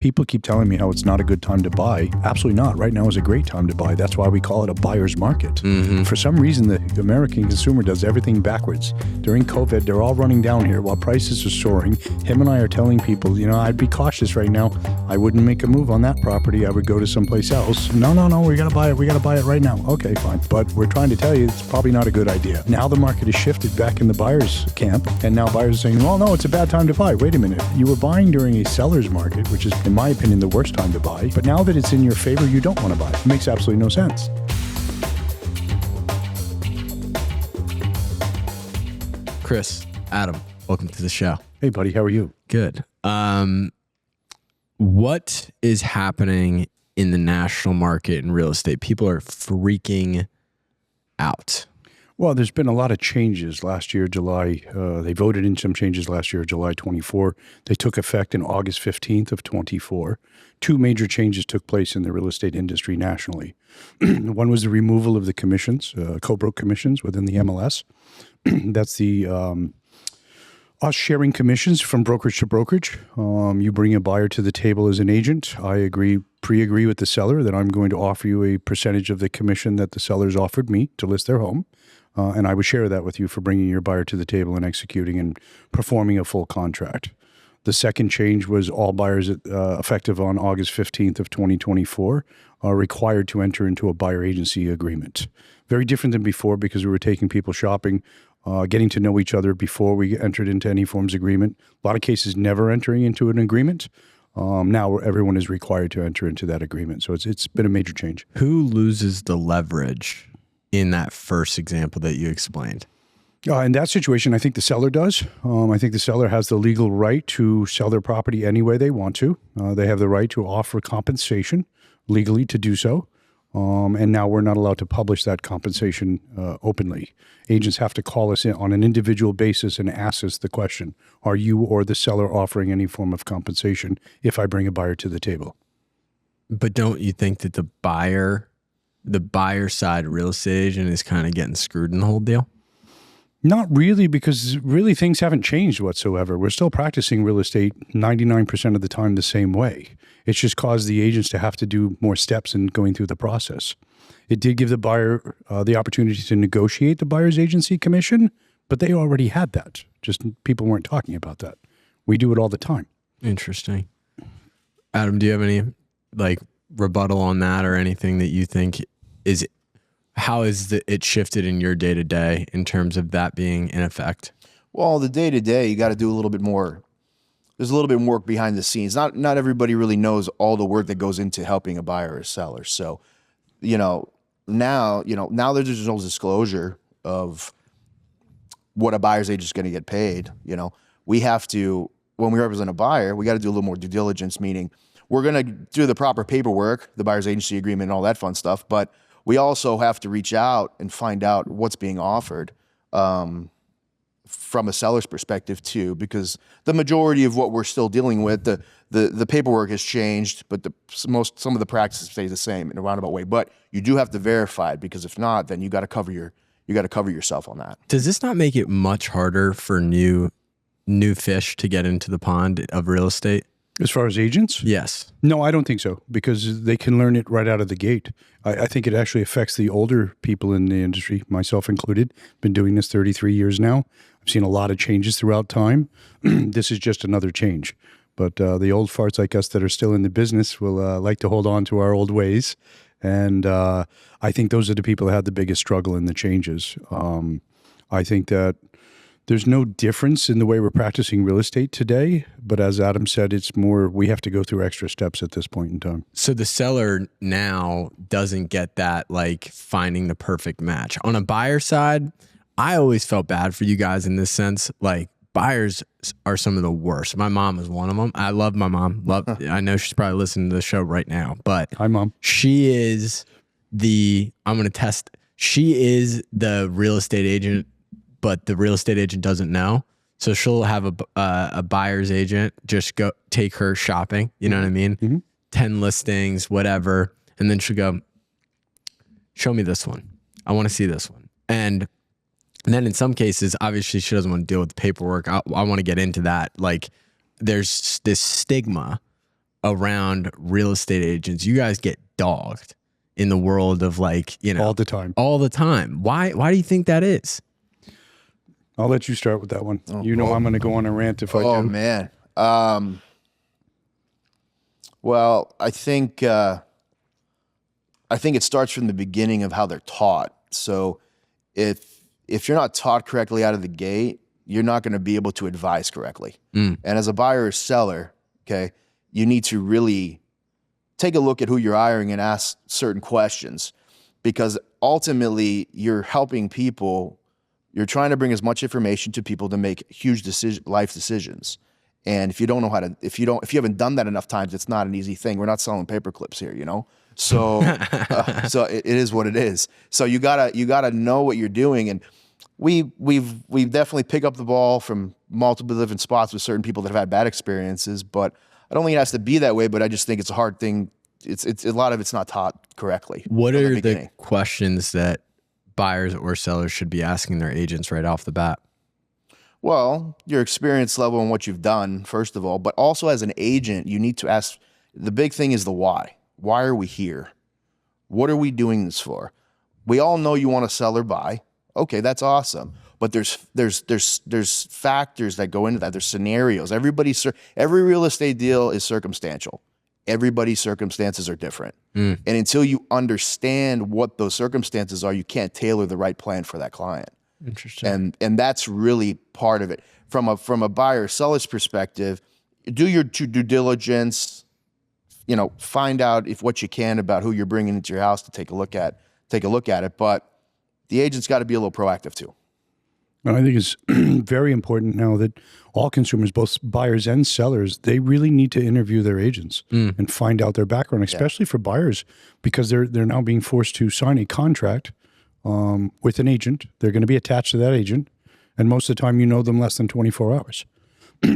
People keep telling me how it's not a good time to buy. Absolutely not. Right now is a great time to buy. That's why we call it a buyer's market. Mm-hmm. For some reason, the American consumer does everything backwards. During COVID, they're all running down here while prices are soaring. Him and I are telling people, I'd be cautious right now. I wouldn't make a move on that property. I would go to someplace else. No, we got to buy it. We got to buy it right now. Okay, fine. But we're trying to tell you it's probably not a good idea. Now the market has shifted back in the buyer's camp, and now buyers are saying, well, no, it's a bad time to buy. Wait a minute. You were buying during a seller's market, which is, in my opinion, the worst time to buy. But now that it's in your favor, you don't want to buy. It makes absolutely no sense. Chris, Adam, welcome to the show. Hey, buddy. How are you? Good. What is happening in the national market in real estate? People are freaking out. Well, there's been a lot of changes last year, July. They voted in some changes last year, July 24. They took effect in August 15th of 24. Two major changes took place in the real estate industry nationally. One was the removal of the commissions, co-broke commissions within the MLS. That's the us sharing commissions from brokerage to brokerage. You bring a buyer to the table as an agent. I pre-agree with the seller that I'm going to offer you a percentage of the commission that the seller's offered me to list their home. And I would share that with you for bringing your buyer to the table and executing and performing a full contract. The second change was all buyers effective on August 15th of 2024 are required to enter into a buyer agency agreement. Very different than before because we were taking people shopping, getting to know each other before we entered into any forms of agreement. A lot of cases never entering into an agreement. Now everyone is required to enter into that agreement. So it's been a major change. Who loses the leverage in that first example that you explained? In that situation, I think the seller does. I think the seller has the legal right to sell their property any way they want to. They have the right to offer compensation legally to do so. And now we're not allowed to publish that compensation openly. Agents have to call us in on an individual basis and ask us the question, are you or the seller offering any form of compensation if I bring a buyer to the table? But don't you think that the buyer side real estate agent is kind of getting screwed in the whole deal? Not really, because really things haven't changed whatsoever. We're still practicing real estate 99% of the time the same way. It's just caused the agents to have to do more steps in going through the process. It did give the buyer the opportunity to negotiate the buyer's agency commission, but they already had that. Just people weren't talking about that. We do it all the time. Interesting. Adam, do you have any rebuttal on that or anything that you think is how is it shifted in your day-to-day in terms of that being in effect? Well, the day-to-day, you got to do a little bit more. There's a little bit more work behind the scenes. Not everybody really knows all the work that goes into helping a buyer or seller. So, now there's no disclosure of what a buyer's agent is going to get paid. We have to, when we represent a buyer, we got to do a little more due diligence, meaning we're going to do the proper paperwork, the buyer's agency agreement and all that fun stuff, but we also have to reach out and find out what's being offered from a seller's perspective too, because the majority of what we're still dealing with, the paperwork has changed, but some of the practices stay the same in a roundabout way. But you do have to verify it, because if not, then you got to cover yourself on that. Does this not make it much harder for new fish to get into the pond of real estate? As far as agents? Yes. No, I don't think so, because they can learn it right out of the gate. I think it actually affects the older people in the industry, myself included. Been doing this 33 years now. I've seen a lot of changes throughout time. This is just another change. But the old farts like us that are still in the business will like to hold on to our old ways. And I think those are the people that had the biggest struggle in the changes. I think that there's no difference in the way we're practicing real estate today, but as Adam said, it's more, we have to go through extra steps at this point in time. So the seller now doesn't get that, finding the perfect match. On a buyer side, I always felt bad for you guys in this sense. Buyers are some of the worst. My mom is one of them. I love my mom. I know she's probably listening to the show right now, but hi, Mom. She is she is the real estate agent, but the real estate agent doesn't know. So she'll have a buyer's agent just go take her shopping. You know what I mean? Mm-hmm. 10 listings, whatever. And then she'll go, show me this one. I want to see this one. And then in some cases, obviously she doesn't want to deal with the paperwork. I want to get into that. There's this stigma around real estate agents, you guys get dogged in the world of like, you know, All the time. all the time. Why do you think that is? I'll let you start with that one. I'm going to go on a rant if I do. Oh man. Well, I think it starts from the beginning of how they're taught. So if you're not taught correctly out of the gate, you're not going to be able to advise correctly. And as a buyer or seller, okay, you need to really take a look at who you're hiring and ask certain questions, because ultimately you're helping people. You're trying to bring as much information to people to make huge life decisions. And if you don't know how to, if you haven't done that enough times, it's not an easy thing. We're not selling paper clips here, you know? So, so it is what it is. So you gotta know what you're doing. And we've definitely picked up the ball from multiple different spots with certain people that have had bad experiences, but I don't think it has to be that way, but I just think it's a hard thing. It's a lot of it's not taught correctly. What are the questions that buyers or sellers should be asking their agents right off the bat? Well, your experience level and what you've done, first of all, but also as an agent, you need to ask, the big thing is the why. Why are we here? What are we doing this for? We all know you want to sell or buy. Okay, that's awesome. But there's factors that go into that. There's scenarios. Every real estate deal is circumstantial. Everybody's circumstances are different. And until you understand what those circumstances are, you can't tailor the right plan for that client. Interesting. And that's really part of it. From a buyer or seller's perspective, do your due diligence, you know, find out if what you can about who you're bringing into your house to take a look at it. But the agent's got to be a little proactive too. And I think it's very important now that all consumers, both buyers and sellers, they really need to interview their agents and find out their background, especially for buyers, because they're now being forced to sign a contract with an agent. They're going to be attached to that agent, and most of the time you know them less than 24 hours.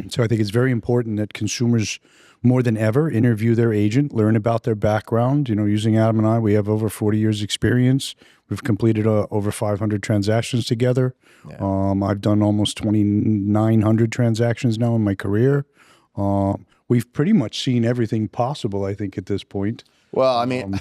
So I think it's very important that consumers, more than ever, interview their agent, learn about their background. You know, using Adam and I, we have over 40 years experience. We've completed over 500 transactions together. Yeah. I've done almost 2,900 transactions now in my career. We've pretty much seen everything possible, I think, at this point. Well, I mean,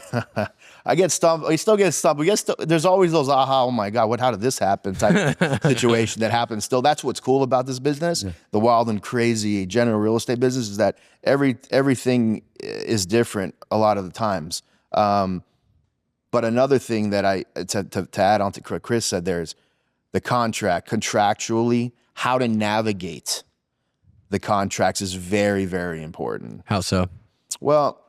I get stumped. I still get stumped. There's always those aha, oh my God, how did this happen type of situation that happens still. That's what's cool about this business, the wild and crazy general real estate business, is that everything is different a lot of the times. But another thing that to add on to what Chris said, there's the contractually, how to navigate the contracts is very, very important. How so? Well,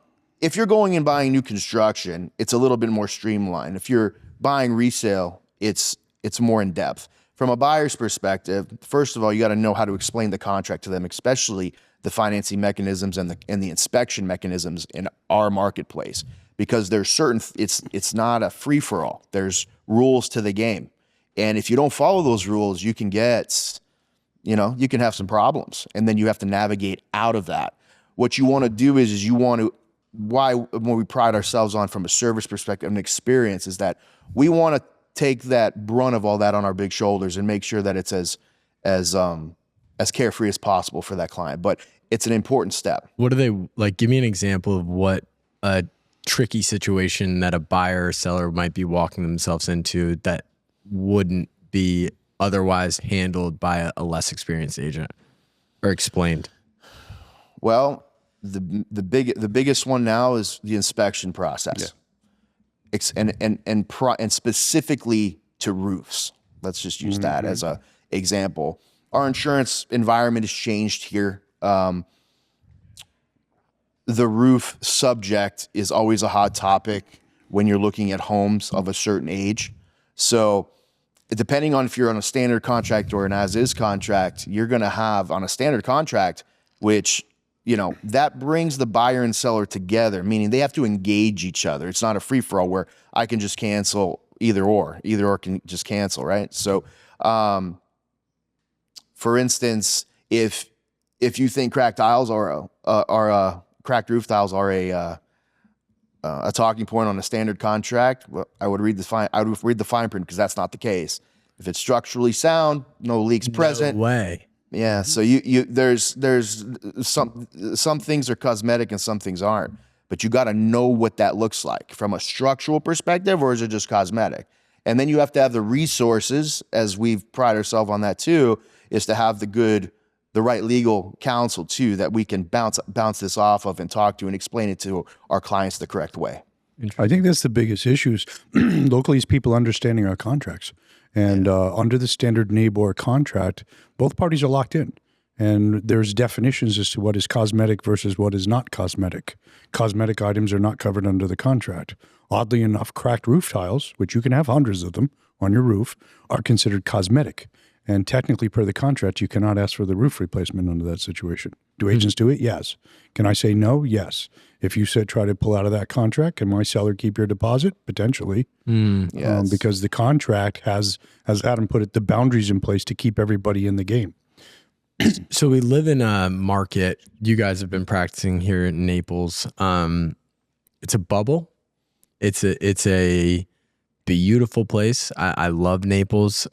if you're going and buying new construction, it's a little bit more streamlined. If you're buying resale, it's more in depth. From a buyer's perspective, first of all, you got to know how to explain the contract to them, especially the financing mechanisms and the inspection mechanisms in our marketplace, because there's certain, it's not a free for all. There's rules to the game. And if you don't follow those rules, you can get, you can have some problems, and then you have to navigate out of that. What you want to do is you want to, when we pride ourselves on from a service perspective and experience, is that we want to take that brunt of all that on our big shoulders and make sure that it's as carefree as possible for that client. But it's an important step. What are they like? Give me an example of what a tricky situation that a buyer or seller might be walking themselves into that wouldn't be otherwise handled by a less experienced agent or explained. Well, the biggest one now is the inspection process. Yeah. And specifically to roofs. Let's just use that as a example. Our insurance environment has changed here. The roof subject is always a hot topic when you're looking at homes of a certain age. So depending on if you're on a standard contract or an as-is contract, you're going to have on a standard contract, which, that brings the buyer and seller together, meaning they have to engage each other. It's not a free-for-all where I can just cancel either or can just cancel, right? So, for instance, if you think cracked tiles or cracked roof tiles are a talking point on a standard contract, well, I would read the fine print, because that's not the case. If it's structurally sound, no leaks present. No way. Yeah. So there's some things are cosmetic and some things aren't, but you got to know what that looks like from a structural perspective, or is it just cosmetic? And then you have to have the resources, as we've pride ourselves on that too, is to have the right legal counsel too, that we can bounce this off of and talk to and explain it to our clients the correct way. I think that's the biggest issue is locally is people understanding our contracts. And under the standard NABOR contract, both parties are locked in. And there's definitions as to what is cosmetic versus what is not cosmetic. Cosmetic items are not covered under the contract. Oddly enough, cracked roof tiles, which you can have hundreds of them on your roof, are considered cosmetic. And technically, per the contract, you cannot ask for the roof replacement under that situation. Do agents do it? Yes. Can I say no? Yes. If you said try to pull out of that contract, can my seller keep your deposit? Potentially. Yes. Because the contract has, as Adam put it, the boundaries in place to keep everybody in the game. So we live in a market. You guys have been practicing here in Naples. It's a bubble. It's a beautiful place. I love Naples.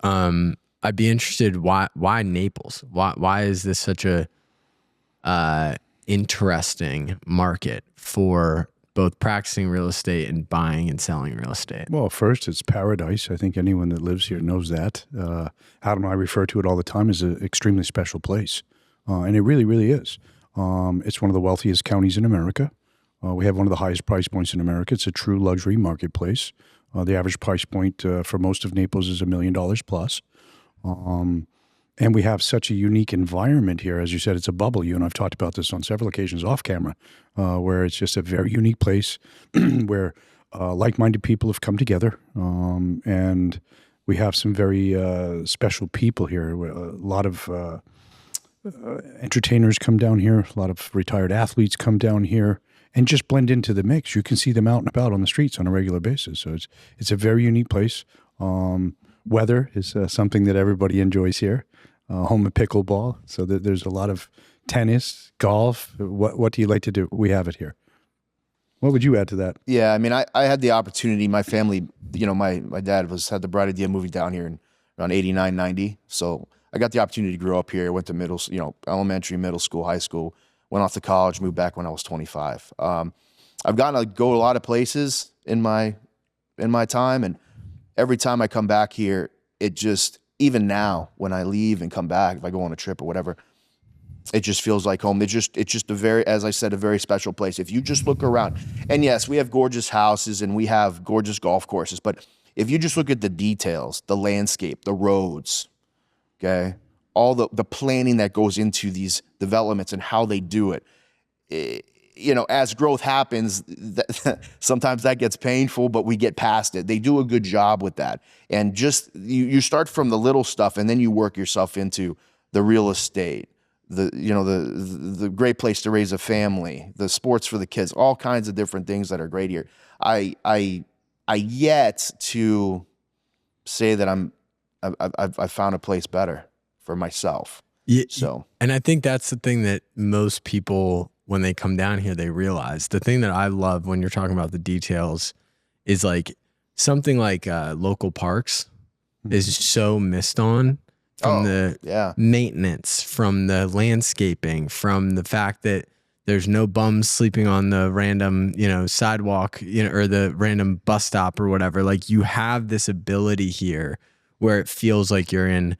I'd be interested why Naples? Why is this such a interesting market for both practicing real estate and buying and selling real estate? Well, first, it's paradise. I think anyone that lives here knows that. Adam and I refer to it all the time as an extremely special place. And it really, really is. It's one of the wealthiest counties in America. We have one of the highest price points in America. It's a true luxury marketplace. The average price point for most of Naples is $1 million plus. And we have such a unique environment here. As you said, it's a bubble. You and I've talked about this on several occasions off camera, where it's just a very unique place where like-minded people have come together. And we have some very special people here. A lot of entertainers come down here. A lot of retired athletes come down here and just blend into the mix. You can see them out and about on the streets on a regular basis. So it's a very unique place. Weather is something that everybody enjoys here. Home of pickleball. So there's a lot of tennis, golf. What do you like to do? We have it here. What would you add to that? Yeah, I mean, I had the opportunity. My family, my dad had the bright idea of moving down here in around 89, 90. So I got the opportunity to grow up here. Went to elementary, middle school, high school. Went off to college. Moved back when I was 25. I've gotten to go a lot of places in my time, and every time I come back here, it just, even now when I leave and come back, if I go on a trip or whatever, it just feels like home. It's just as I said, a very special place. If you just look around, and yes, we have gorgeous houses and we have gorgeous golf courses, but if you just look at the details, the landscape, the roads, okay, all the planning that goes into these developments and how they do it, as growth happens, sometimes that gets painful, but we get past it. They do a good job with that. And just, you start from the little stuff and then you work yourself into the real estate, the great place to raise a family, the sports for the kids, all kinds of different things that are great here. I yet to say that I've found a place better for myself. Yeah, so, and I think that's the thing that most people, when they come down here, they realize. The thing that I love when you're talking about the details is like something like local parks is so missed on from the maintenance, from the landscaping, from the fact that there's no bums sleeping on the random, sidewalk, or the random bus stop or whatever. Like, you have this ability here where it feels like you're in,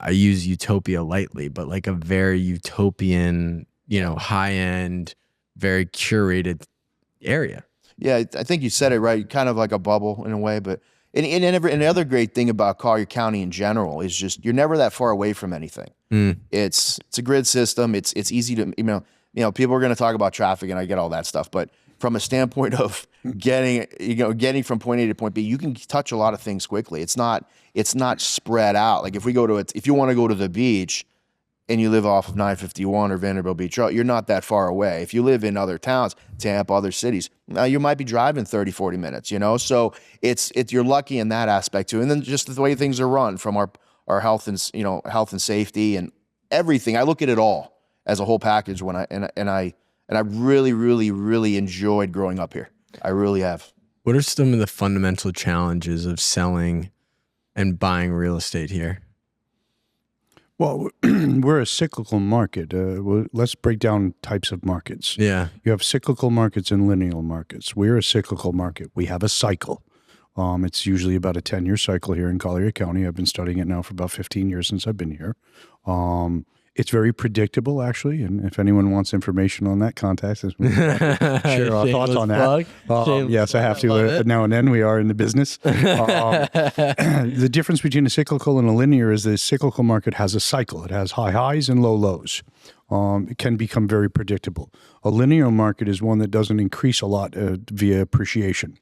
I use utopia lightly, but like a very utopian, high end, very curated area. Yeah, I think you said it right. Kind of like a the in a way, but and the other great thing about Collier County in general is just you're never that far away from anything. It's a grid system. It's easy to people are going to talk about traffic, and I get all that stuff, but from a standpoint of getting from point A to point B, you can touch a lot of things quickly. It's not spread out. Like if you want to go to the beach and you live off of 951 or Vanderbilt Beach Road, you're not that far away. If you live in other towns, Tampa, other cities, you might be driving 30, 40 minutes, So you're lucky in that aspect too. And then just the way things are run from our health and, health and safety and everything. I look at it all as a whole package when I really, really, really enjoyed growing up here. I really have. What are some of the fundamental challenges of selling and buying real estate here? Well, we're a cyclical market. Let's break down types of markets. Yeah. You have cyclical markets and linear markets. We're a cyclical market. We have a cycle. It's usually about a 10-year cycle here in Collier County. I've been studying it now for about 15 years since I've been here. It's very predictable, actually. And if anyone wants information on that, contact us. Share our thoughts on that. Yes, I have to. Now and then we are in the business. The difference between a cyclical and a linear is the cyclical market has a cycle. It has high highs and low lows. It can become very predictable. A linear market is one that doesn't increase a lot via appreciation.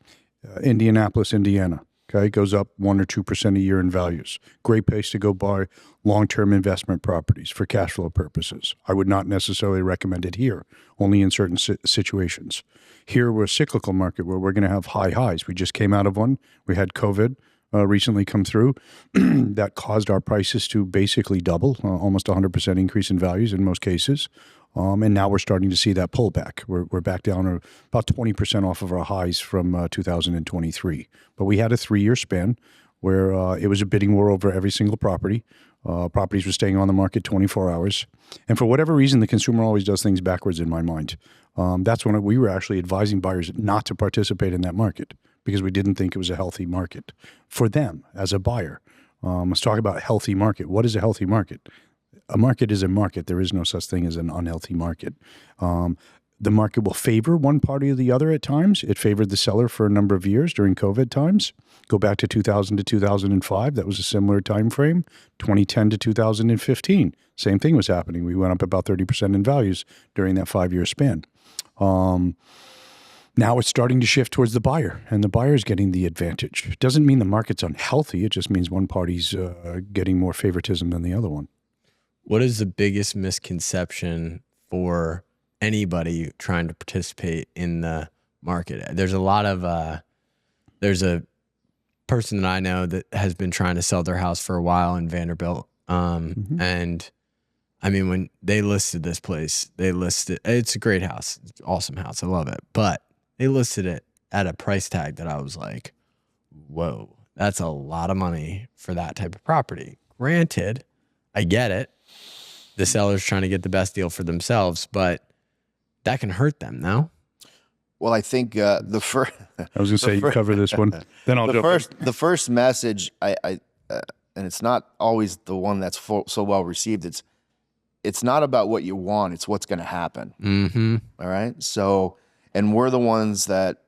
Indianapolis, Indiana. Okay, goes up 1 or 2% a year in values. Great place to go buy long-term investment properties for cash flow purposes. I would not necessarily recommend it here, only in certain situations. Here we're a cyclical market where we're going to have high highs. We just came out of one. We had COVID recently come through. That caused our prices to basically double, almost 100% increase in values in most cases. And now we're starting to see that pullback. We're back down about 20% off of our highs from 2023. But we had a 3-year span where it was a bidding war over every single property. Properties were staying on the market 24 hours. And for whatever reason, the consumer always does things backwards in my mind. That's when we were actually advising buyers not to participate in that market because we didn't think it was a healthy market for them as a buyer. Let's talk about a healthy market. What is a healthy market? A market is a market. There is no such thing as an unhealthy market. The market will favor one party or the other at times. It favored the seller for a number of years during COVID times. Go back to 2000 to 2005. That was a similar time frame. 2010 to 2015. Same thing was happening. We went up about 30% in values during that 5-year span. Now it's starting to shift towards the buyer, and the buyer's getting the advantage. It doesn't mean the market's unhealthy. It just means one party's getting more favoritism than the other one. What is the biggest misconception for anybody trying to participate in the market? There's a lot of, there's a person that I know that has been trying to sell their house for a while in Vanderbilt. And I mean, when they listed this place, it's a great house. It's an awesome house. I love it. But they listed it at a price tag that I was like, whoa, that's a lot of money for that type of property. Granted, I get it. The seller's trying to get the best deal for themselves, but that can hurt them, no? Well, I think the first. I was going to say you cover this one. Then I'll jump in. The first message, and it's not always the one that's so well received. It's not about what you want; it's what's going to happen. Mm-hmm. All right. So, and we're the ones that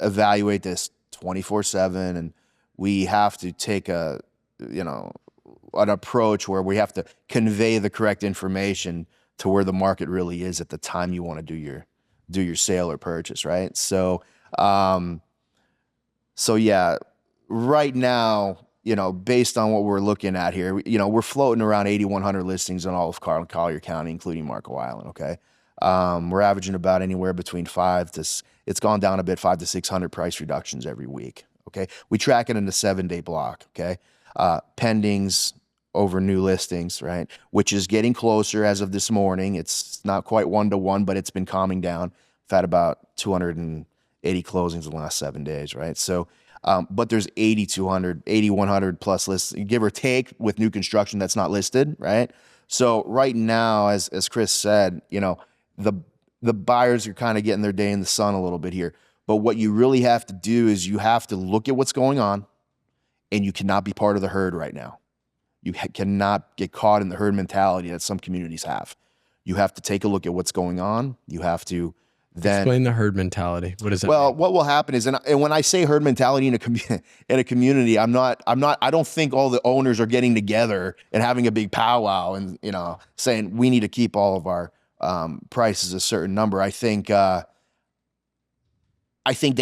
evaluate this 24/7, and we have to take an approach where we have to convey the correct information to where the market really is at the time you want to do your sale or purchase, right? So yeah, right now, based on what we're looking at here, we're floating around 8,100 listings in all of Collier County, including Marco Island. Okay, we're averaging about anywhere between it's gone down a bit, 500 to 600 price reductions every week. Okay, we track it in a 7-day block. Okay, pendings over new listings, right? Which is getting closer as of this morning. It's not quite 1-to-1, but it's been calming down. We've had about 280 closings in the last 7 days, right? So, but there's 8,200, 8,100 plus lists, give or take, with new construction that's not listed, right? So right now, as Chris said, the buyers are kind of getting their day in the sun a little bit here. But what you really have to do is you have to look at what's going on, and you cannot be part of the herd right now. You cannot get caught in the herd mentality that some communities have. You have to take a look at what's going on. You have to then explain the herd mentality. What does that mean? What will happen is, and when I say herd mentality in a community, I don't think all the owners are getting together and having a big powwow and saying we need to keep all of our prices a certain number. I think they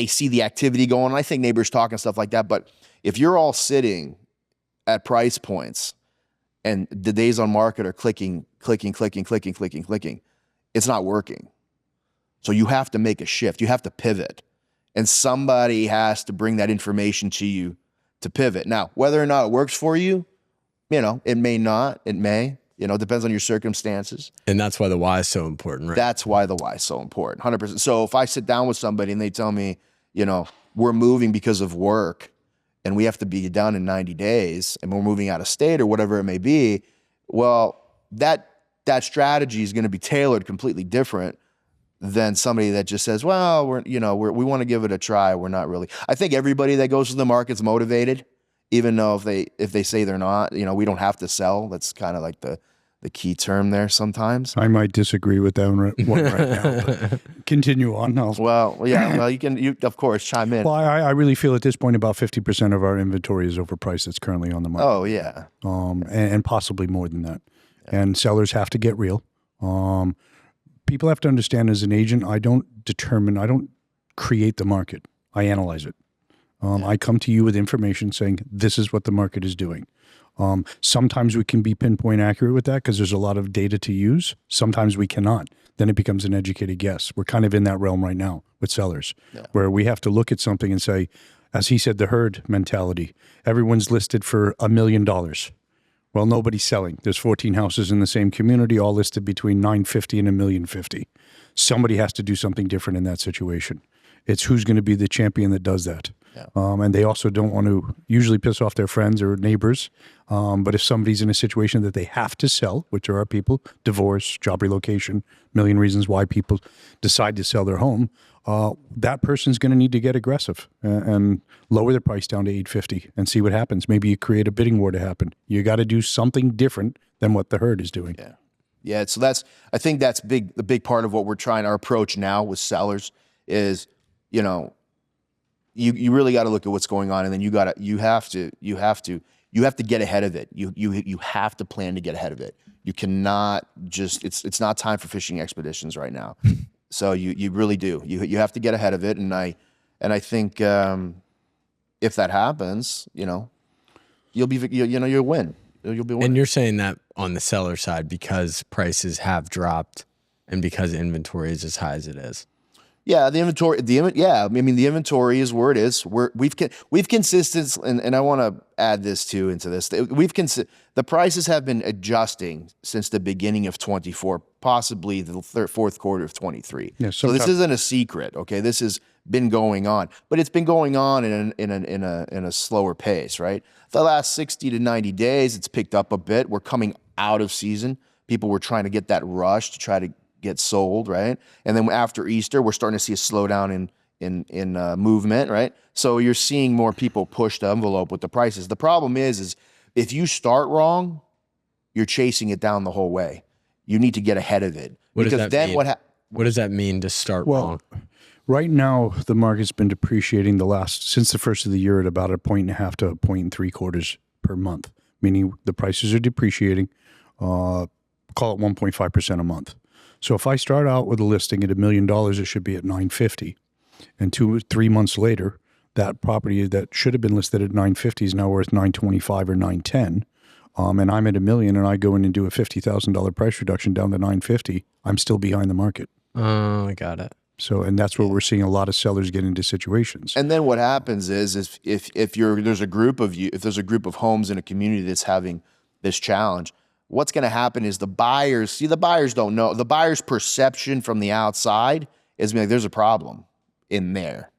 see the activity going on. I think neighbors talk and stuff like that. But if you're all sitting at price points and the days on market are clicking, it's not working. So you have to make a shift. You have to pivot. And somebody has to bring that information to you to pivot. Now, whether or not it works for you, it may not. It may. It depends on your circumstances. And that's why the why is so important, right? That's why the why is so important, 100%. So if I sit down with somebody and they tell me, we're moving because of work and we have to be done in 90 days and we're moving out of state or whatever it may be, Well, that strategy is going to be tailored completely different than somebody that just says, well, we want to give it a try. We're not really. I think everybody that goes to the market's motivated, even though if they say they're not, we don't have to sell. That's kind of like the key term there sometimes. I might disagree with that one right now, but continue on. You of course chime in. Well, I really feel at this point about 50% of our inventory is overpriced that's currently on the market. Oh, yeah. And possibly more than that. Yeah. And sellers have to get real. People have to understand, as an agent, I don't create the market. I analyze it. I come to you with information saying, this is what the market is doing. Sometimes we can be pinpoint accurate with that because there's a lot of data to use. Sometimes we cannot. Then it becomes an educated guess. We're kind of in that realm right now with sellers, where we have to look at something and say, as he said, the herd mentality. Everyone's listed for $1 million. Well, nobody's selling. There's 14 houses in the same community, all listed between $950,000 and $1,050,000. Somebody has to do something different in that situation. It's who's going to be the champion that does that. Yeah. And they also don't want to usually piss off their friends or neighbors. But if somebody's in a situation that they have to sell, which are our people, divorce, job relocation, million reasons why people decide to sell their home, that person's going to need to get aggressive and lower their price down to $850 and see what happens. Maybe you create a bidding war to happen. You got to do something different than what the herd is doing. Yeah. Yeah. So I think that's the big part of what we're trying our approach now with sellers is, you really got to look at what's going on, and then you have to get ahead of it. You have to plan to get ahead of it. You cannot just, it's not time for fishing expeditions right now. So you really do. You have to get ahead of it. And I think, if that happens, you'll win. You'll be winning. And you're saying that on the seller side because prices have dropped and because inventory is as high as it is. Yeah, the inventory. I mean, the inventory is where it is. We've consistent, and I want to add this too into this. The prices have been adjusting since the beginning of 24, possibly the fourth quarter of 23. Yeah, so this isn't a secret. Okay, this has been going on, but it's been going on in a slower pace, right? The last 60 to 90 days, it's picked up a bit. We're coming out of season. People were trying to get that rush to try to get sold, right? And then after Easter, we're starting to see a slowdown in movement, right? So you're seeing more people push the envelope with the prices. The problem is if you start wrong, you're chasing it down the whole way. You need to get ahead of it. What does that mean to start wrong? Right now, the market's been depreciating since the first of the year at about 1.5 to 1.75 per month, meaning the prices are depreciating, call it 1.5% a month. So if I start out with a listing at $1 million, it should be at $950. And 2 or 3 months later, that property that should have been listed at $950 is now worth $925 or $910. And I'm at $1 million and I go in and do a $50,000 price reduction down to $950. I'm still behind the market. Oh, I got it. So, and that's where we're seeing a lot of sellers get into situations. And then what happens is if there's a group of homes in a community that's having this challenge, what's going to happen is the buyers don't know. The buyer's perception from the outside is like, there's a problem in there.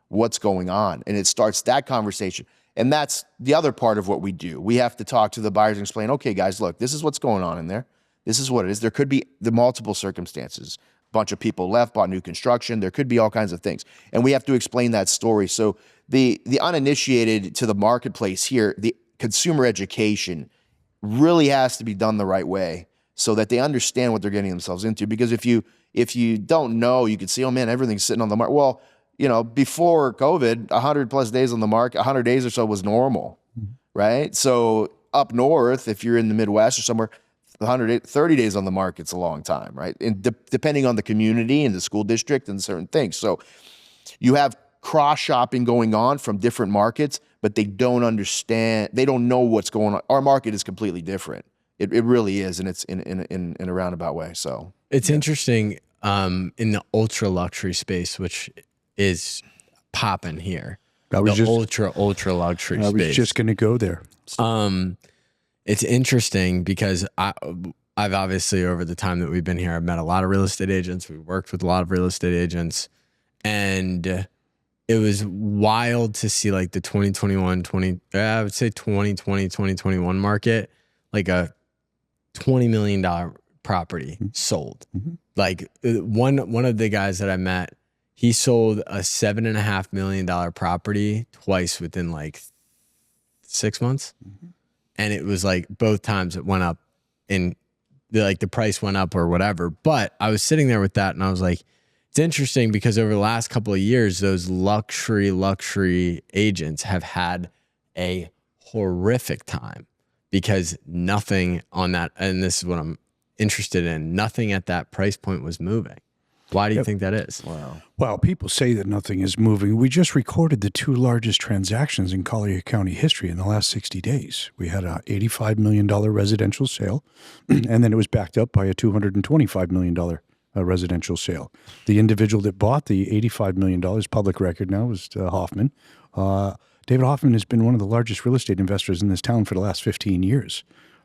What's going on? And it starts that conversation. And that's the other part of what we do. We have to talk to the buyers and explain, okay, guys, look, this is what's going on in there. This is what it is. There could be the multiple circumstances. A bunch of people left, bought new construction. There could be all kinds of things. And we have to explain that story. So the uninitiated to the marketplace here, the consumer education really has to be done the right way so that they understand what they're getting themselves into. Because if you don't know, you could say, oh man, everything's sitting on the market. Well, before COVID, 100 plus days on the market, 100 days or so was normal, right? So up north, if you're in the Midwest or somewhere, 30 days on the market's a long time, right? And depending on the community and the school district and certain things. So you have cross shopping going on from different markets, but they don't understand. They don't know what's going on. Our market is completely different. It really is, and it's in a roundabout way. So it's interesting in the ultra luxury space, which is popping here. Ultra luxury space. I was just going to go there. It's interesting because I've obviously, over the time that we've been here, I've met a lot of real estate agents. We've worked with a lot of real estate agents, and it was wild to see like the 2020, 2021 market, like a $20 million property sold. Like one of the guys that I met, he sold a $7.5 million property twice within like 6 months. And it was like both times it went up and the price went up or whatever. But I was sitting there with that and I was like, it's interesting because over the last couple of years, those luxury agents have had a horrific time because nothing on that, and this is what I'm interested in, nothing at that price point was moving. Why do you think that is? Wow. Well, people say that nothing is moving. We just recorded the 2 largest transactions in Collier County history in the last 60 days. We had a $85 million residential sale, and then it was backed up by a $225 million residential sale. The individual that bought the $85 million, public record now, was Hoffman. David Hoffman has been one of the largest real estate investors in this town for the last 15 years.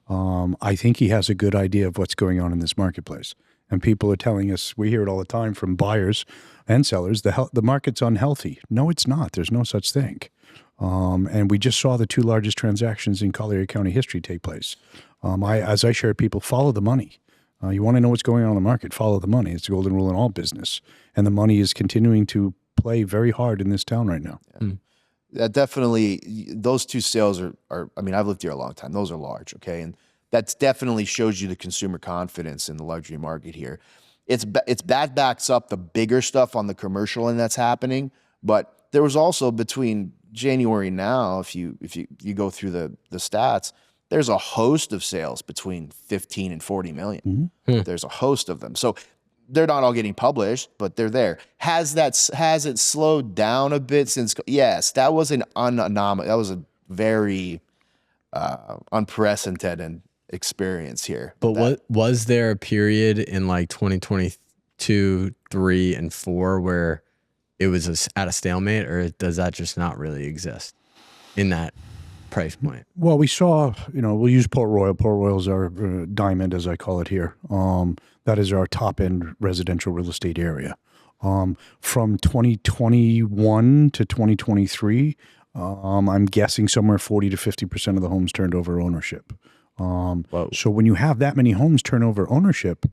I think he has a good idea of what's going on in this marketplace. And people are telling us, we hear it all the time from buyers and sellers, the market's unhealthy. No, it's not. There's no such thing. And we just saw the 2 largest transactions in Collier County history take place. As I share, people follow the money. You want to know what's going on in the market, follow the money. It's the golden rule in all business. And the money is continuing to play very hard in this town right now. Yeah. That definitely, those 2 sales are, I mean, I've lived here a long time. Those are large, okay? And that definitely shows you the consumer confidence in the luxury market here. That backs up the bigger stuff on the commercial end that's happening. But there was also between January now, if you go through the stats, there's a host of sales between 15 and 40 million. There's a host of them. So they're not all getting published, but they're there. Has it slowed down a bit since? Yes, that was an anomaly. That was a very unprecedented experience here. But was there a period in like 2022, 3, and 4 where it was at a stalemate, or does that just not really exist in that price point? Well, we saw, we'll use Port Royal. Port Royal is our diamond, as I call it here. That is our top-end residential real estate area. From 2021 to 2023, I'm guessing somewhere 40 to 50% of the homes turned over ownership. So when you have that many homes turn over ownership,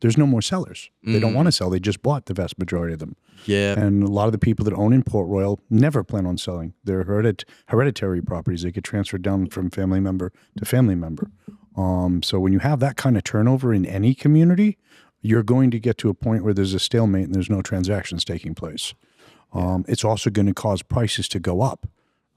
there's no more sellers. They don't want to sell. They just bought the vast majority of them. Yeah. And a lot of the people that own in Port Royal never plan on selling. They're hereditary properties. They get transferred down from family member to family member. So when you have that kind of turnover in any community, you're going to get to a point where there's a stalemate and there's no transactions taking place. It's also going to cause prices to go up,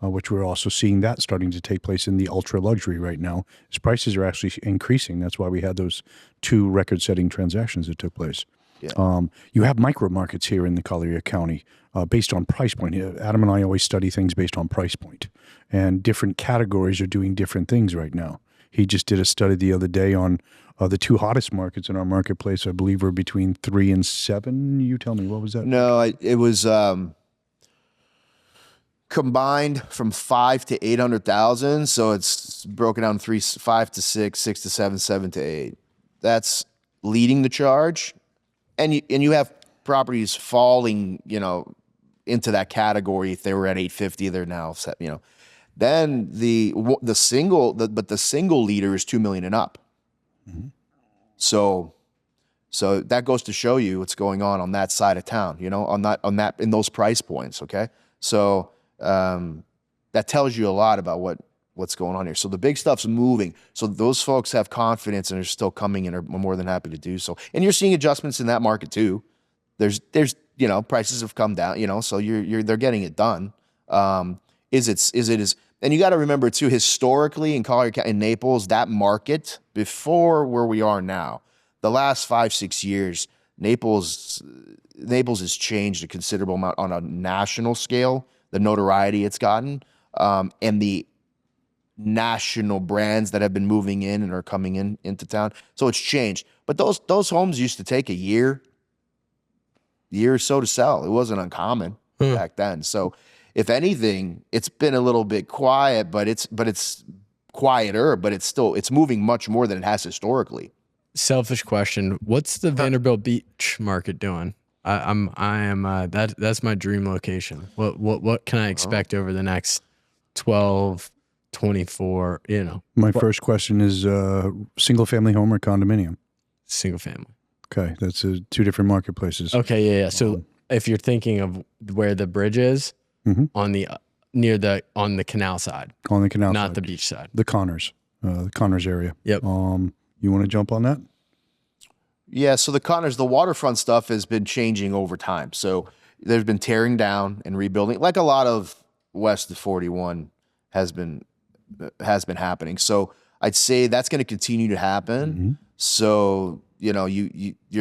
which we're also seeing that starting to take place in the ultra luxury right now. As prices are actually increasing. That's why we had those 2 record-setting transactions that took place. Yeah. You have micro markets here in the Collier County based on price point. Adam and I always study things based on price point, and different categories are doing different things right now. He just did a study the other day on the 2 hottest markets in our marketplace. I believe were between 3 and 7. You tell me, what was that? No, it was combined from 5 to 800,000. So it's broken down 5 to 6, 6 to 7, 7 to 8. That's leading the charge. And you have properties falling, into that category. If they were at 850, they're now, Then the single leader is 2 million and up. So that goes to show you what's going on that side of town, in those price points. Okay. So, that tells you a lot about what's going on here. So the big stuff's moving. So those folks have confidence and are still coming and are more than happy to do so. And you're seeing adjustments in that market too. There's prices have come down, so they're getting it done. And you got to remember too, historically in Collier County, in Naples, that market before where we are now, the last 5-6 years, Naples has changed a considerable amount on a national scale, the notoriety it's gotten, and the national brands that have been moving in and are coming into town. So it's changed. But those homes used to take a year or so to sell. It wasn't uncommon back then. So if anything, it's been a little bit quiet, but it's quieter, but it's moving much more than it has historically. Selfish question. What's the Vanderbilt Beach market doing? That's my dream location. What can I expect over the next 12 24, My first question is single family home or condominium? single family. Okay, that's two different marketplaces. Okay, yeah. So if you're thinking of where the bridge is on the on the canal side, On the canal not side. the beach side. The Connors area. Yep. You want to jump on that? Yeah, so the Connors, the waterfront stuff has been changing over time. So there's been tearing down and rebuilding, like a lot of west of 41 has been happening. So I'd say that's going to continue to happen. So you're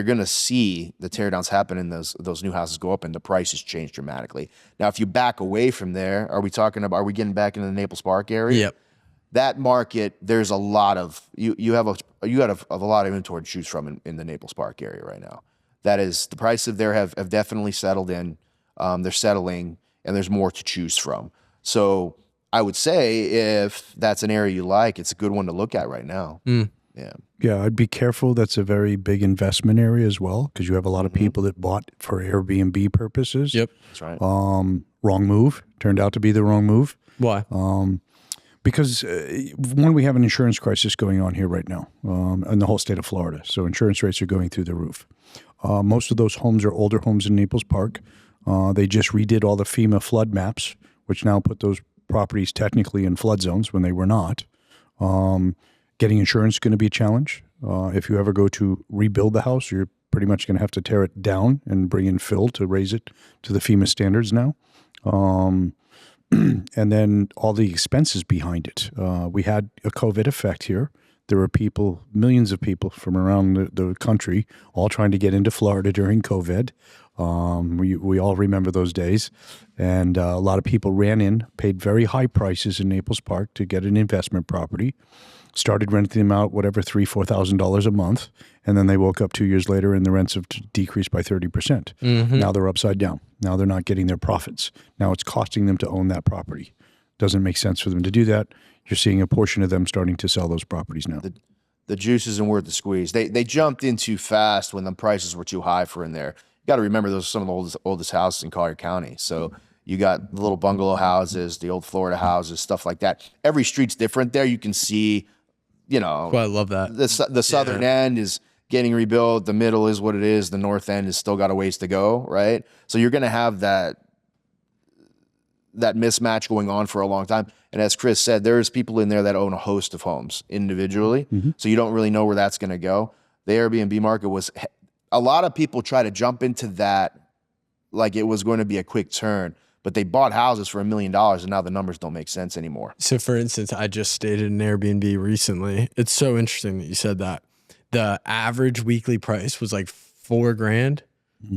going to see the teardowns happen and those new houses go up and the prices change dramatically. Now, if you back away from there, are we getting back into the Naples Park area? Yep. That market, there's a lot of you have a lot of inventory to choose from in the Naples Park area right now. That is, the prices there have definitely settled in. They're settling, and there's more to choose from. So I would say if that's an area you like, it's a good one to look at right now. Yeah, I'd be careful. That's a very big investment area as well, because you have a lot of people that bought for Airbnb purposes. Yep. That's right. Wrong move. Turned out to be the wrong move. Why? Because one, we have an insurance crisis going on here right now in the whole state of Florida. So insurance rates are going through the roof. Most of those homes are older homes in Naples Park. They just redid all the FEMA flood maps, which now put those properties technically in flood zones when they were not. Getting insurance is going to be a challenge. If you ever go to rebuild the house, you're pretty much going to have to tear it down and bring in fill to raise it to the FEMA standards now. And then all the expenses behind it. We had a COVID effect here. There were people, millions of people from around the country, all trying to get into Florida during COVID. We all remember those days. And a lot of people ran in, paid very high prices in Naples Park to get an investment property, started renting them out, whatever, $3,000, $4,000 a month. And then they woke up 2 years later and the rents have decreased by 30%. Now they're upside down. Now they're not getting their profits. Now it's costing them to own that property. Doesn't make sense for them to do that. You're seeing a portion of them starting to sell those properties now. The juice isn't worth the squeeze. They jumped in too fast when the prices were too high for in there. You got to remember those are some of the oldest houses in Collier County. So you got the little bungalow houses, the old Florida houses, stuff like that. Every street's different there. You can see, Well, I love that. the southern end is getting rebuilt. The middle is what it is. The north end has still got a ways to go, right? So you're going to have that mismatch going on for a long time. And as Chris said, there's people in there that own a host of homes individually. So you don't really know where that's going to go. The Airbnb market a lot of people try to jump into that like it was going to be a quick turn, but they bought houses for $1 million and now the numbers don't make sense anymore. So for instance, I just stayed in an Airbnb recently. It's so interesting that you said that. The average weekly price was like $4,000.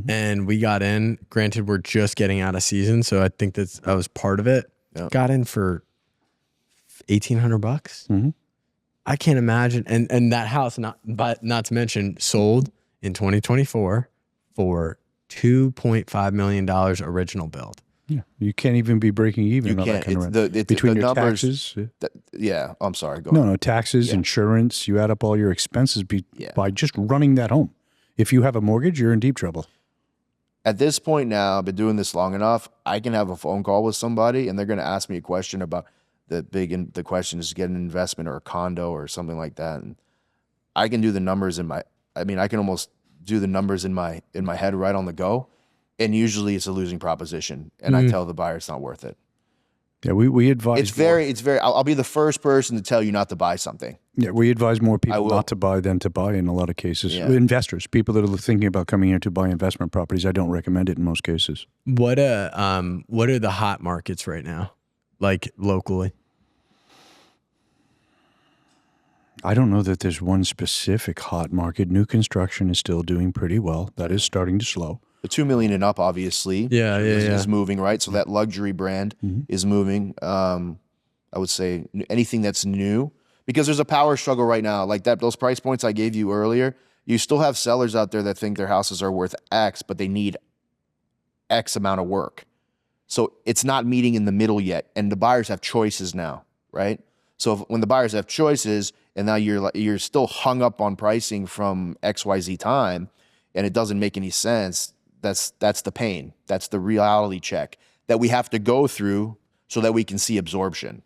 And we got in, granted, we're just getting out of season. So I think that was part of it. Yep. Got in for $1,800. I can't imagine. And that house, not to mention, sold in 2024 for $2.5 million original build. Yeah, you can't even be breaking even on that kind of rent. Between your numbers, taxes. I'm sorry. Go ahead. No, taxes, insurance. You add up all your expenses by just running that home. If you have a mortgage, you're in deep trouble. At this point now, I've been doing this long enough. I can have a phone call with somebody and they're going to ask me a question about the question is get an investment or a condo or something like that. And I can do the numbers I can almost do the numbers in my head right on the go. And usually it's a losing proposition. And I tell the buyer it's not worth it. Yeah, we advise. It's very. I'll be the first person to tell you not to buy something. Yeah, we advise more people not to buy than to buy in a lot of cases. Yeah. Investors, people that are thinking about coming here to buy investment properties, I don't recommend it in most cases. What are the hot markets right now, like locally? I don't know that there's one specific hot market. New construction is still doing pretty well. That is starting to slow. The 2 million and up, obviously, is moving, right? So that luxury brand is moving. I would say anything that's new, because there's a power struggle right now. Like those price points I gave you earlier, you still have sellers out there that think their houses are worth X, but they need X amount of work. So it's not meeting in the middle yet. And the buyers have choices now, right? So when the buyers have choices and now you're still hung up on pricing from XYZ time and it doesn't make any sense, that's the pain. That's the reality check that we have to go through so that we can see absorption.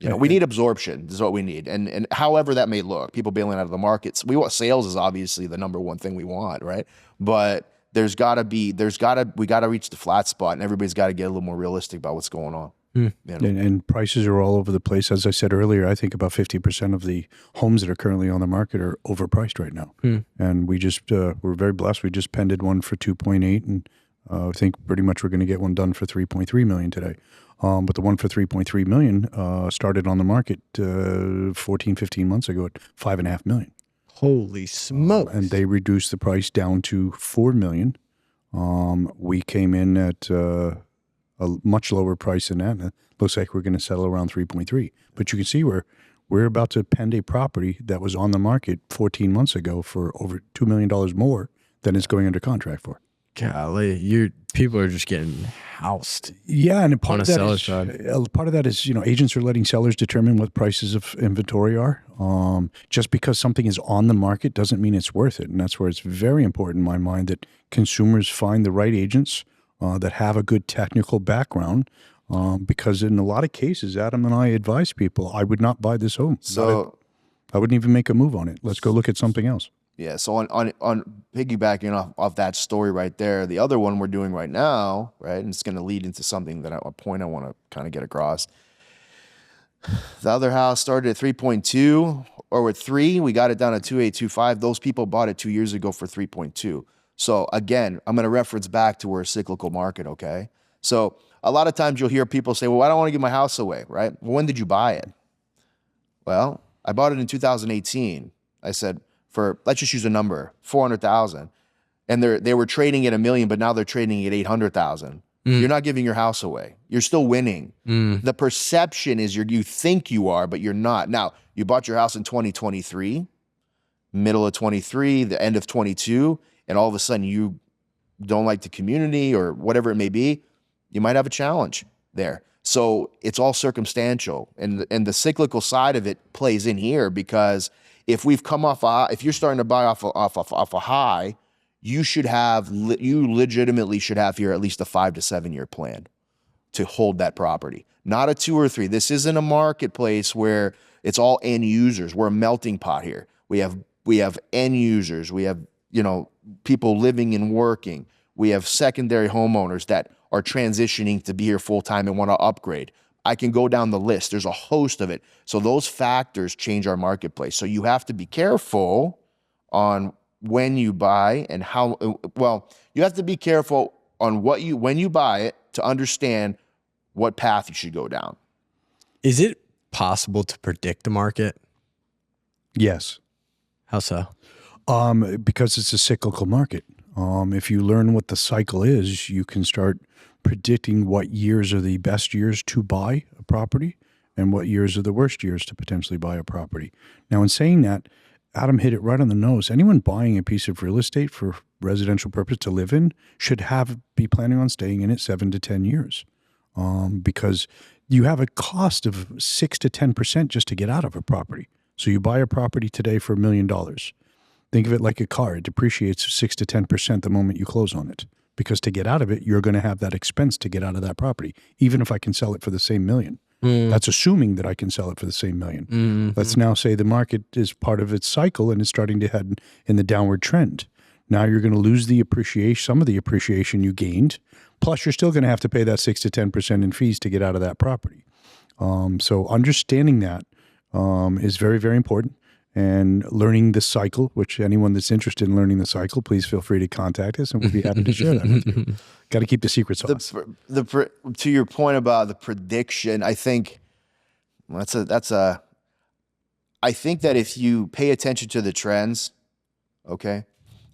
You know, we need absorption. This is what we need, and however that may look, people bailing out of the markets. We want sales is obviously the number one thing we want, right? But we got to reach the flat spot, and everybody's got to get a little more realistic about what's going on. You know? And prices are all over the place. As I said earlier, I think about 50% of the homes that are currently on the market are overpriced right now. And we just we're very blessed. We just pended one for 2.8, and I think pretty much we're going to get one done for 3.3 million today. But the one for 3.3 million started on the market 14, 15 months ago at 5.5 million. Holy smokes. And they reduced the price down to 4 million. We came in at a much lower price than that. And it looks like we're going to settle around 3.3. But you can see we're about to pend a property that was on the market 14 months ago for over $2 million more than it's going under contract for. Golly, people are just getting housed. Yeah, and part on of a that seller's is side. part of that is agents are letting sellers determine what prices of inventory are. Just because something is on the market doesn't mean it's worth it, and that's where it's very important in my mind that consumers find the right agents that have a good technical background. Because in a lot of cases, Adam and I advise people, I would not buy this home. So I wouldn't even make a move on it. Let's go look at something else. yeah, so on piggybacking off that story right there, the other one we're doing right now, right, and it's going to lead into something that a point I want to kind of get across. The other house started at 3.2 or with 3, we got it down to 2.825. Those people bought it 2 years ago for 3.2. So again, I'm going to reference back to we're a cyclical market, okay? So a lot of times you'll hear people say, well, I don't want to give my house away, right? Well, when did you buy it? Well, I bought it in 2018. I said, let's just use a number, 400,000. And they were trading at $1 million, but now they're trading at 800,000. You're not giving your house away. You're still winning. The perception is you think you are, but you're not. Now, you bought your house in 2023, middle of 23, the end of 22, and all of a sudden you don't like the community or whatever it may be, you might have a challenge there. So it's all circumstantial. And the cyclical side of it plays in here because if we've come if you're starting to buy off a high, you legitimately should have here at least a 5 to 7 year plan to hold that property, not a 2 or 3. This isn't a marketplace where it's all end users. We're a melting pot here. We have end users. We have people living and working. We have secondary homeowners that are transitioning to be here full time and want to upgrade. I can go down the list. There's a host of it. So those factors change our marketplace. So you have to be careful on when you buy and how, you have to be careful on when you buy it to understand what path you should go down. Is it possible to predict the market? Yes. How so? Because it's a cyclical market. If you learn what the cycle is, you can start predicting what years are the best years to buy a property and what years are the worst years to potentially buy a property. Now, in saying that, Adam hit it right on the nose. Anyone buying a piece of real estate for residential purpose to live in should be planning on staying in it 7 to 10 years, because you have a cost of 6 to 10% just to get out of a property. So you buy a property today for $1 million. Think of it like a car. It depreciates 6 to 10% the moment you close on it. Because to get out of it, you're going to have that expense to get out of that property, even if I can sell it for the same $1 million. That's assuming that I can sell it for the same $1 million. Let's now say the market is part of its cycle and is starting to head in the downward trend. Now you're going to lose some of the appreciation you gained, plus you're still going to have to pay that 6 to 10% in fees to get out of that property. So understanding that is very, very important. And learning the cycle, which anyone that's interested in learning the cycle, please feel free to contact us and we'll be happy to share that with you. Got to keep the secret sauce. To your point about the prediction, I think I think that if you pay attention to the trends, okay,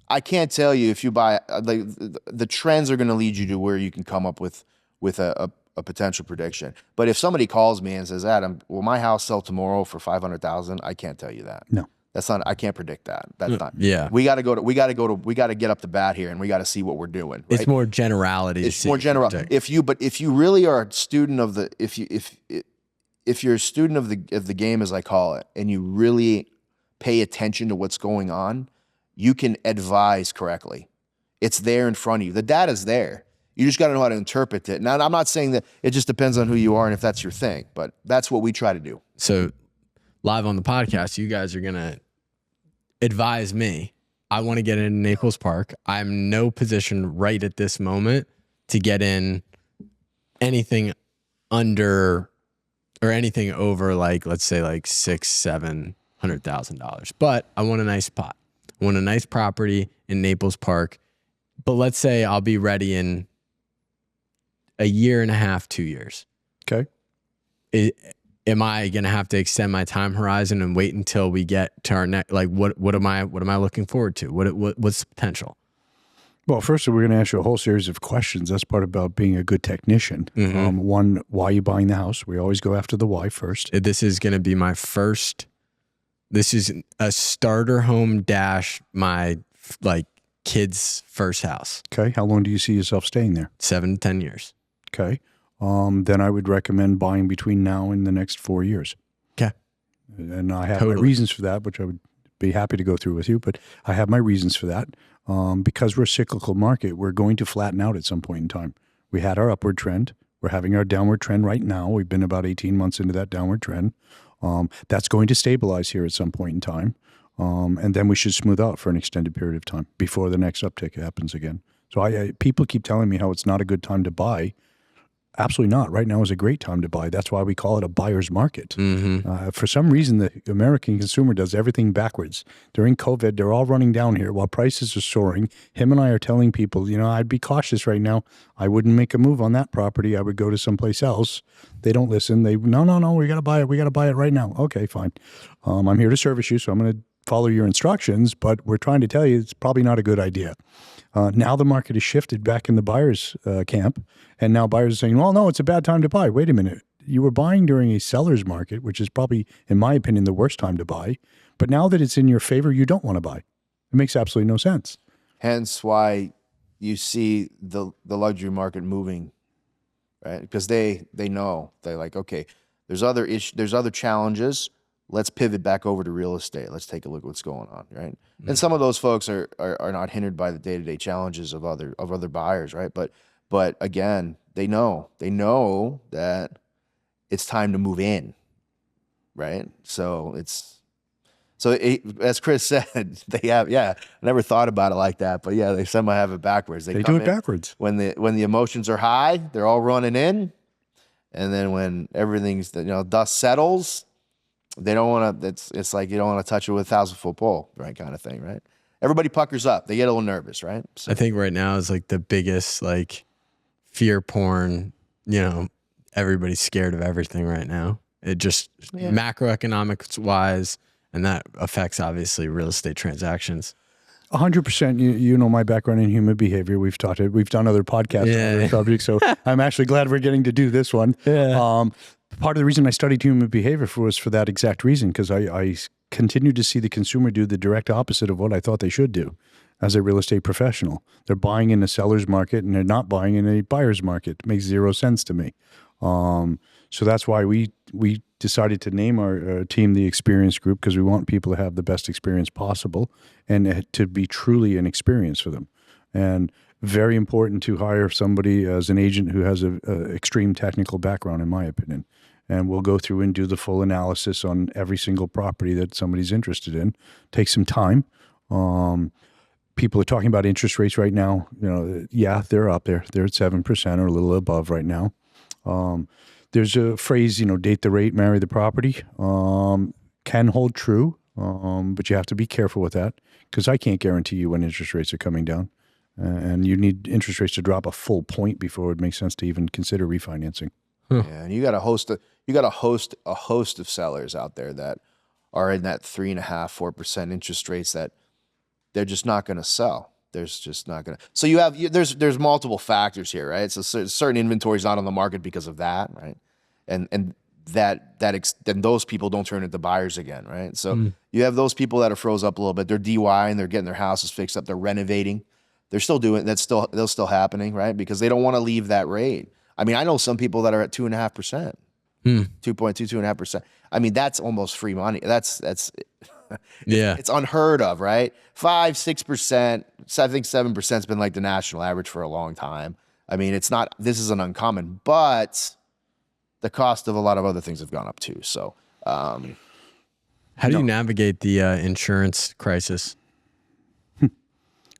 I can't tell you if you buy, like, the trends are going to lead you to where you can come up with a potential prediction. But if somebody calls me and says, Adam, will my house sell tomorrow for 500,000? I can't tell you that. No. That's not, I can't predict that. That's not. Yeah. We got to get up the bat here and we got to see what we're doing. Right? It's more generalities. It's more general. If you really are a student of if you're a student of the game, as I call it, and you really pay attention to what's going on, you can advise correctly. It's there in front of you. The data's there. You just got to know how to interpret it. Now, I'm not saying that it just depends on who you are and if that's your thing, but that's what we try to do. So live on the podcast, you guys are going to advise me. I want to get in Naples Park. I'm no position right at this moment to get in anything under or anything over, like, let's say like $600,000-$700,000. But I want a nice pot. I want a nice property in Naples Park. But let's say I'll be ready in a year and a half, 2 years. Okay. Am I going to have to extend my time horizon and wait until we get to our next? Like, what am I looking forward to? What's the potential? Well, first, we're going to ask you a whole series of questions. That's part about being a good technician. One, why are you buying the house? We always go after the why first. This is going to be my first. This is a starter home dash my kid's first house. Okay. How long do you see yourself staying there? 7 to 10 years. Okay. Then I would recommend buying between now and the next 4 years. Okay. And I have my reasons for that, which I would be happy to go through with you, but I have my reasons for that. Because we're a cyclical market, we're going to flatten out at some point in time. We had our upward trend. We're having our downward trend right now. We've been about 18 months into that downward trend. That's going to stabilize here at some point in time. And then we should smooth out for an extended period of time before the next uptick happens again. So people keep telling me how it's not a good time to buy. Absolutely not. Right now is a great time to buy. That's why we call it a buyer's market. For some reason, the American consumer does everything backwards. During COVID, they're all running down here while prices are soaring. Him and I are telling people, I'd be cautious right now. I wouldn't make a move on that property. I would go to someplace else. They don't listen. No, we got to buy it. We got to buy it right now. Okay, fine. I'm here to service you, so I'm going to follow your instructions, but we're trying to tell you it's probably not a good idea. Now the market has shifted back in the buyer's camp, and now buyers are saying, well, no, it's a bad time to buy. Wait a minute. You were buying during a seller's market, which is probably, in my opinion, the worst time to buy. But now that it's in your favor, you don't want to buy. It makes absolutely no sense. Hence why you see the luxury market moving, right? Because they know, they're like, okay, there's other challenges. Let's pivot back over to real estate. Let's take a look at what's going on, right? And some of those folks are not hindered by the day-to-day challenges of other buyers, right? But again, they know that it's time to move in, right? So as Chris said, they have, I never thought about it like that, but yeah, they somehow have it backwards. They do it backwards. When the emotions are high, they're all running in, and then when everything's dust settles, they don't want to. It's like you don't want to touch it with a 1,000-foot pole, right? Kind of thing, right? Everybody puckers up. They get a little nervous, right? So. I think right now is like the biggest fear porn. Everybody's scared of everything right now. It just macroeconomics wise, and that affects obviously real estate transactions. 100%. You know my background in human behavior. We've taught it. We've done other podcasts on other subjects, so I'm actually glad we're getting to do this one. Yeah. Part of the reason I studied human behavior was for that exact reason, because I continued to see the consumer do the direct opposite of what I thought they should do as a real estate professional. They're buying in a seller's market and they're not buying in a buyer's market. It makes zero sense to me. So that's why we decided to name our team the Experience Group, because we want people to have the best experience possible and to be truly an experience for them. And very important to hire somebody as an agent who has a extreme technical background, in my opinion. And we'll go through and do the full analysis on every single property that somebody's interested in. Take some time. People are talking about interest rates right now. They're up there. They're at 7% or a little above right now. There's a phrase, date the rate, marry the property. Can hold true, but you have to be careful with that, because I can't guarantee you when interest rates are coming down. And you need interest rates to drop a full point before it makes sense to even consider refinancing. Yeah, and you got a host of sellers out there that are in that 3.5-4% interest rates that they're just not going to sell. There's just not going to. So there's multiple factors here, right? So certain inventory is not on the market because of that, right? And then those people don't turn into buyers again, right? So you have those people that are froze up a little bit. They're DY and they're getting their houses fixed up. They're renovating. They're still doing that's still happening, right? Because they don't want to leave that rate. I mean, I know some people that are at 2.5%, 2.2%. I mean, that's almost free money. That's it's unheard of, right? 5-6%. I think 7% has been like the national average for a long time. I mean, this isn't uncommon, but the cost of a lot of other things have gone up too. So, How do you navigate the insurance crisis?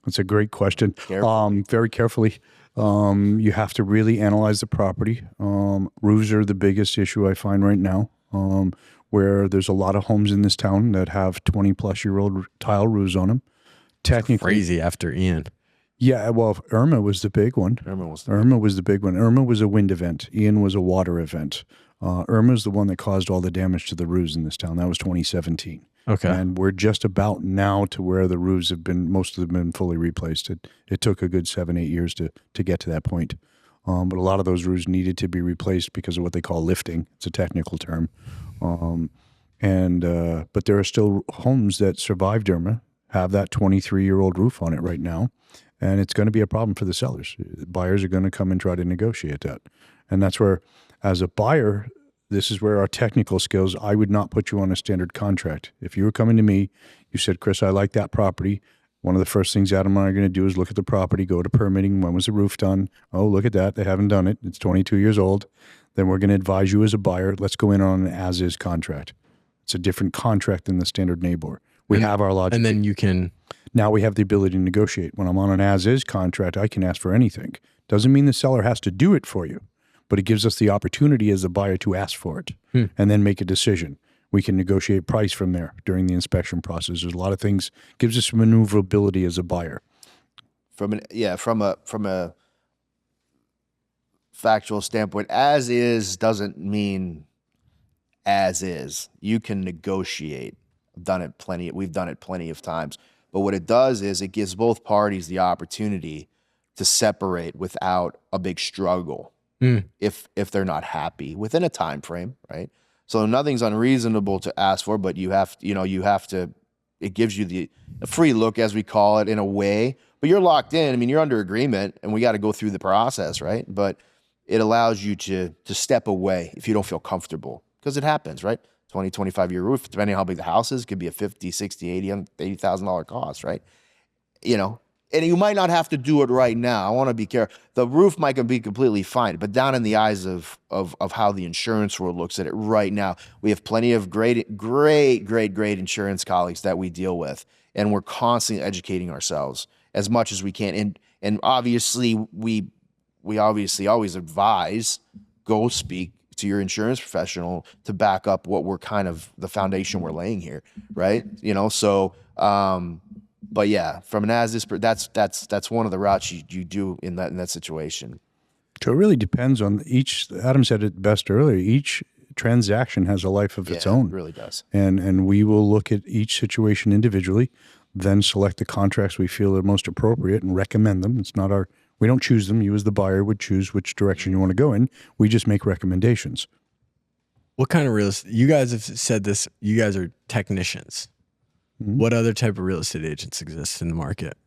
That's a great question. Carefully. Very carefully. You have to really analyze the property. Roofs are the biggest issue I find right now, where there's a lot of homes in this town that have 20-plus-year-old tile roofs on them. Technically, Crazy after Ian. yeah. Well, Irma was the big one. Irma was the big one. Irma was a wind event. Ian was a water event. Irma is the one that caused all the damage to the roofs in this town. That was 2017. Okay. And we're just about now to where the roofs have been, most of them have been fully replaced. It took a good 7-8 years to get to that point. But a lot of those roofs needed to be replaced because of what they call lifting. It's a technical term. But there are still homes that survived Irma, have that 23-year-old roof on it right now. And it's going to be a problem for the sellers. Buyers are going to come and try to negotiate that. And that's where, as a buyer, this is where our technical skills, I would not put you on a standard contract. If you were coming to me, you said, Chris, I like that property. One of the first things Adam and I are going to do is look at the property, go to permitting. When was the roof done? Oh, look at that. They haven't done it. It's 22 years old. Then we're going to advise you as a buyer, let's go in on an as-is contract. It's a different contract than the standard neighbor. We have our logic. And then you can... Now we have the ability to negotiate. When I'm on an as-is contract, I can ask for anything. Doesn't mean the seller has to do it for you, but it gives us the opportunity as a buyer to ask for it and then make a decision. We can negotiate price from there during the inspection process. There's a lot of things, gives us maneuverability as a buyer. From a factual standpoint, as is doesn't mean as is. You can negotiate. We've done it plenty of times. But what it does is it gives both parties the opportunity to separate without a big struggle if they're not happy within a time frame, right? So nothing's unreasonable to ask for, but you have to, it gives you a free look, as we call it, in a way, but you're locked in. I mean, you're under agreement and we got to go through the process, right? But it allows you to step away if you don't feel comfortable, because it happens, right? 20, 25-year roof, depending on how big the house is, could be a $50, $60, $80,000 cost, right? And you might not have to do it right now. I want to be careful. The roof might be completely fine, but down in the eyes of how the insurance world looks at it right now, we have plenty of great insurance colleagues that we deal with, and we're constantly educating ourselves as much as we can. And obviously, we obviously always advise, go speak to your insurance professional to back up what we're kind of the foundation we're laying here, right? But yeah, from an as-is, that's one of the routes you do in that situation. So it really depends on each. Adam said it best earlier. Each transaction has a life of its own. It really does. And we will look at each situation individually, then select the contracts we feel are most appropriate and recommend them. It's not we don't choose them. You as the buyer would choose which direction you want to go in. We just make recommendations. What kind of real estate? You guys have said this. You guys are technicians. Mm-hmm. What other type of real estate agents exist in the market?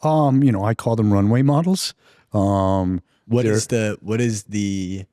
I call them runway models. What is the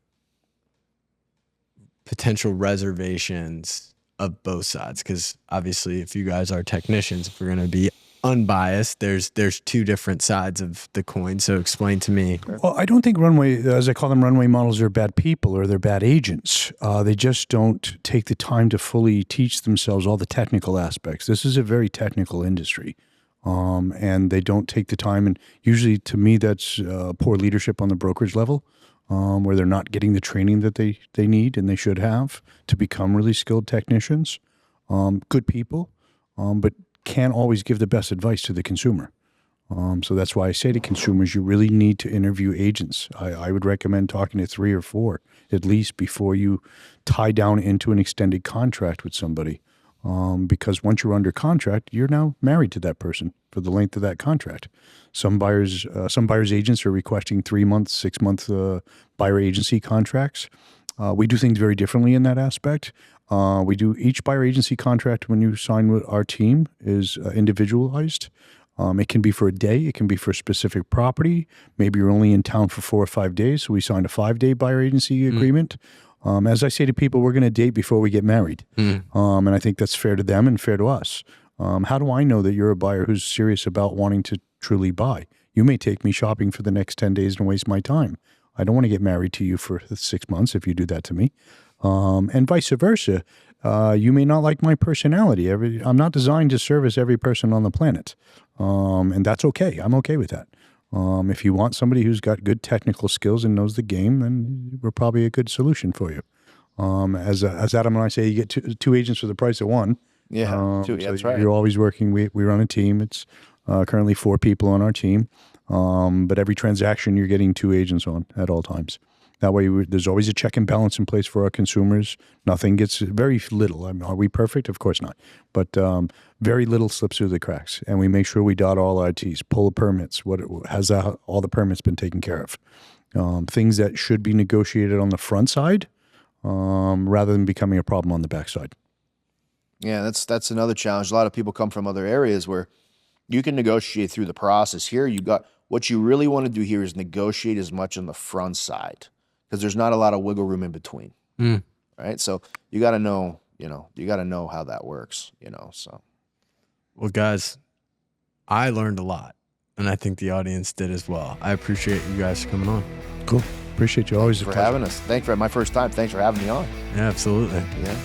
potential reservations of both sides? Because obviously, if you guys are technicians, if we're going to be unbiased, there's two different sides of the coin. So explain to me. Well, I don't think as I call them, runway models are bad people or they're bad agents. They just don't take the time to fully teach themselves all the technical aspects. This is a very technical industry. And they don't take the time. And usually to me, that's poor leadership on the brokerage level, where they're not getting the training that they need and they should have to become really skilled technicians. Good people, but can't always give the best advice to the consumer. So that's why I say to consumers, you really need to interview agents. I would recommend talking to 3 or 4 at least before you tie down into an extended contract with somebody. Because once you're under contract, you're now married to that person for the length of that contract. Some buyers agents are requesting 3-month, 6-month buyer agency contracts. We do things very differently in that aspect. We do each buyer agency contract when you sign with our team is individualized. It can be for a day. It can be for a specific property. Maybe you're only in town for 4 or 5 days, so we signed a 5-day buyer agency agreement. As I say to people, we're going to date before we get married. And I think that's fair to them and fair to us. How do I know that you're a buyer who's serious about wanting to truly buy? You may take me shopping for the next 10 days and waste my time. I don't want to get married to you for 6 months if you do that to me. And vice versa. You may not like my personality. I'm not designed to service every person on the planet. And that's okay. I'm okay with that. If you want somebody who's got good technical skills and knows the game, then we're probably a good solution for you. As Adam and I say, you get two agents for the price of one. Yeah, So that's right. You're always working. We run a team. It's currently 4 people on our team. But every transaction, you're getting 2 agents on at all times. That way, there's always a check and balance in place for our consumers. Nothing gets very little. I mean, are we perfect? Of course not. But very little slips through the cracks. And we make sure we dot all our T's, pull the permits. Has all the permits been taken care of? Things that should be negotiated on the front side rather than becoming a problem on the back side. Yeah, that's another challenge. A lot of people come from other areas where you can negotiate through the process. Here, what you really want to do here is negotiate as much on the front side because there's not a lot of wiggle room in between, right? So you got to know, how that works, so. Well, guys, I learned a lot, and I think the audience did as well. I appreciate you guys coming on. Cool. Appreciate you. Always a for pleasure. having us. My first time. Thanks for having me on. Yeah, absolutely. Yeah.